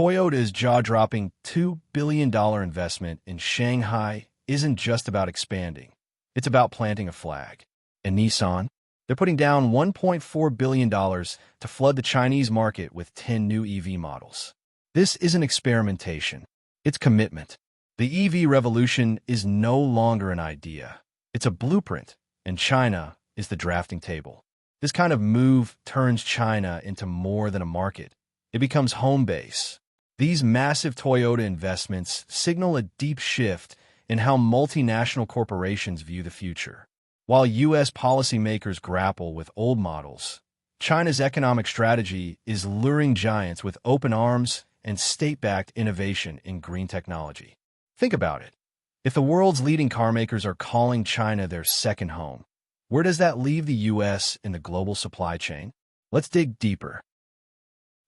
Toyota's jaw-dropping $2 billion investment in Shanghai isn't just about expanding. It's about planting a flag. And Nissan? They're putting down $1.4 billion to flood the Chinese market with 10 new EV models. This isn't experimentation. It's commitment. The EV revolution is no longer an idea. It's a blueprint, and China is the drafting table. This kind of move turns China into more than a market. It becomes home base. These massive Toyota investments signal a deep shift in how multinational corporations view the future. While U.S. policymakers grapple with old models, China's economic strategy is luring giants with open arms and state-backed innovation in green technology. Think about it. If the world's leading carmakers are calling China their second home, where does that leave the U.S. in the global supply chain? Let's dig deeper.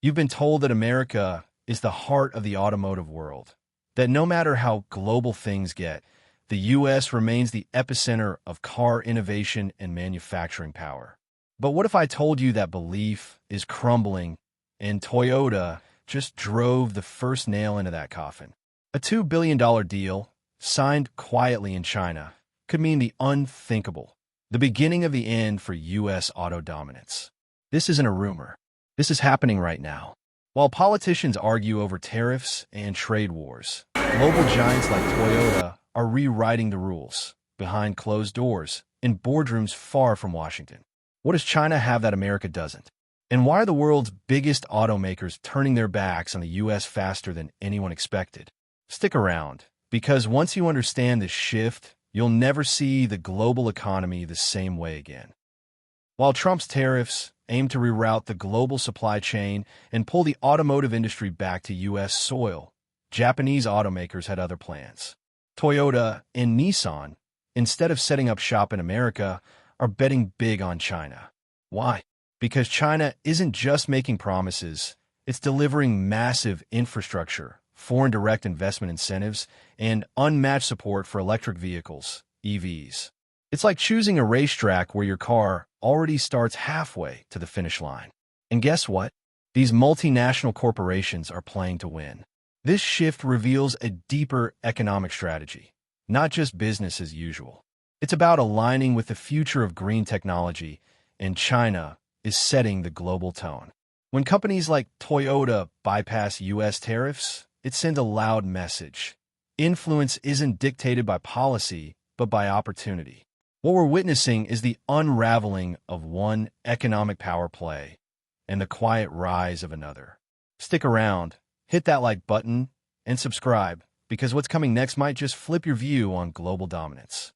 You've been told that America is the heart of the automotive world, that no matter how global things get, the U.S. remains the epicenter of car innovation and manufacturing power. But what if I told you that belief is crumbling and Toyota just drove the first nail into that coffin? A $2 billion deal, signed quietly in China, could mean the unthinkable, the beginning of the end for U.S. auto dominance. This isn't a rumor. This is happening right now. While politicians argue over tariffs and trade wars, global giants like Toyota are rewriting the rules behind closed doors in boardrooms far from Washington. What does China have that America doesn't? And why are the world's biggest automakers turning their backs on the U.S. faster than anyone expected? Stick around, because once you understand this shift, you'll never see the global economy the same way again. While Trump's tariffs aim to reroute the global supply chain and pull the automotive industry back to U.S. soil, Japanese automakers had other plans. Toyota and Nissan, instead of setting up shop in America, are betting big on China. Why? Because China isn't just making promises, it's delivering massive infrastructure, foreign direct investment incentives, and unmatched support for electric vehicles, EVs. It's like choosing a racetrack where your car already starts halfway to the finish line. And guess what? These multinational corporations are playing to win. This shift reveals a deeper economic strategy, not just business as usual. It's about aligning with the future of green technology, and China is setting the global tone. When companies like Toyota bypass U.S. tariffs, it sends a loud message. Influence isn't dictated by policy, but by opportunity. What we're witnessing is the unraveling of one economic power play and the quiet rise of another. Stick around, hit that like button, and subscribe, because what's coming next might just flip your view on global dominance.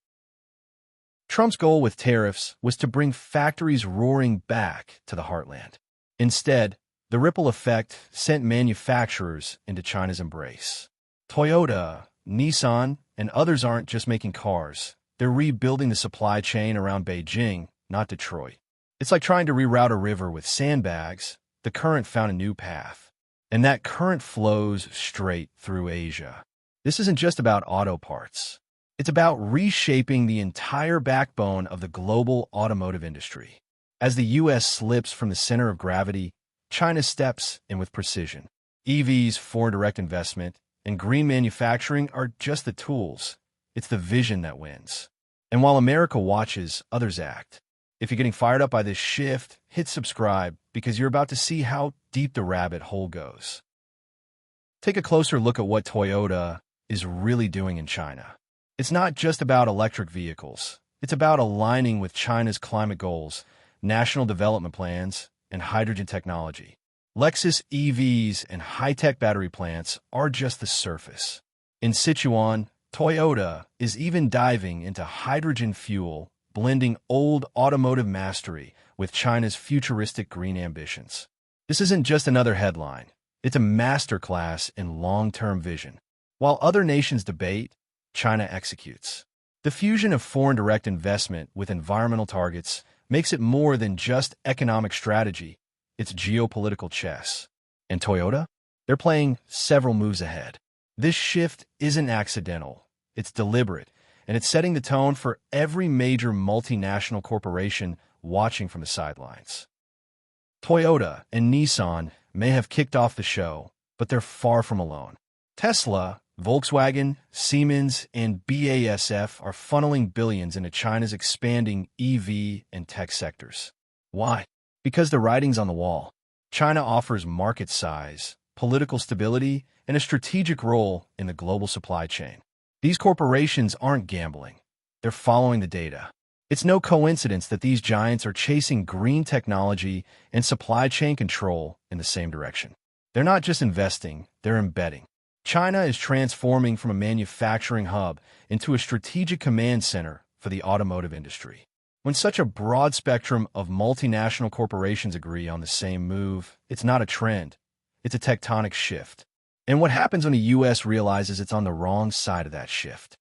Trump's goal with tariffs was to bring factories roaring back to the heartland. Instead, the ripple effect sent manufacturers into China's embrace. Toyota, Nissan, and others aren't just making cars. They're rebuilding the supply chain around Beijing, not Detroit. It's like trying to reroute a river with sandbags. The current found a new path, and that current flows straight through Asia. This isn't just about auto parts. It's about reshaping the entire backbone of the global automotive industry. As the U.S. slips from the center of gravity, China steps in with precision. EVs, foreign direct investment, and green manufacturing are just the tools. It's the vision that wins. And while America watches, others act. If you're getting fired up by this shift, hit subscribe, because you're about to see how deep the rabbit hole goes. Take a closer look at what Toyota is really doing in China. It's not just about electric vehicles. It's about aligning with China's climate goals, national development plans, and hydrogen technology. Lexus EVs and high-tech battery plants are just the surface. In Sichuan, Toyota is even diving into hydrogen fuel, blending old automotive mastery with China's futuristic green ambitions. This isn't just another headline. It's a masterclass in long-term vision. While other nations debate, China executes. The fusion of foreign direct investment with environmental targets makes it more than just economic strategy. It's geopolitical chess. And Toyota? They're playing several moves ahead. This shift isn't accidental. It's deliberate, and it's setting the tone for every major multinational corporation watching from the sidelines. Toyota and Nissan may have kicked off the show, but they're far from alone. Tesla, Volkswagen, Siemens, and BASF are funneling billions into China's expanding EV and tech sectors. Why? Because the writing's on the wall. China offers market size, political stability, and a strategic role in the global supply chain. These corporations aren't gambling. They're following the data. It's no coincidence that these giants are chasing green technology and supply chain control in the same direction. They're not just investing, they're embedding. China is transforming from a manufacturing hub into a strategic command center for the automotive industry. When such a broad spectrum of multinational corporations agree on the same move, it's not a trend, it's a tectonic shift. And what happens when the U.S. realizes it's on the wrong side of that shift?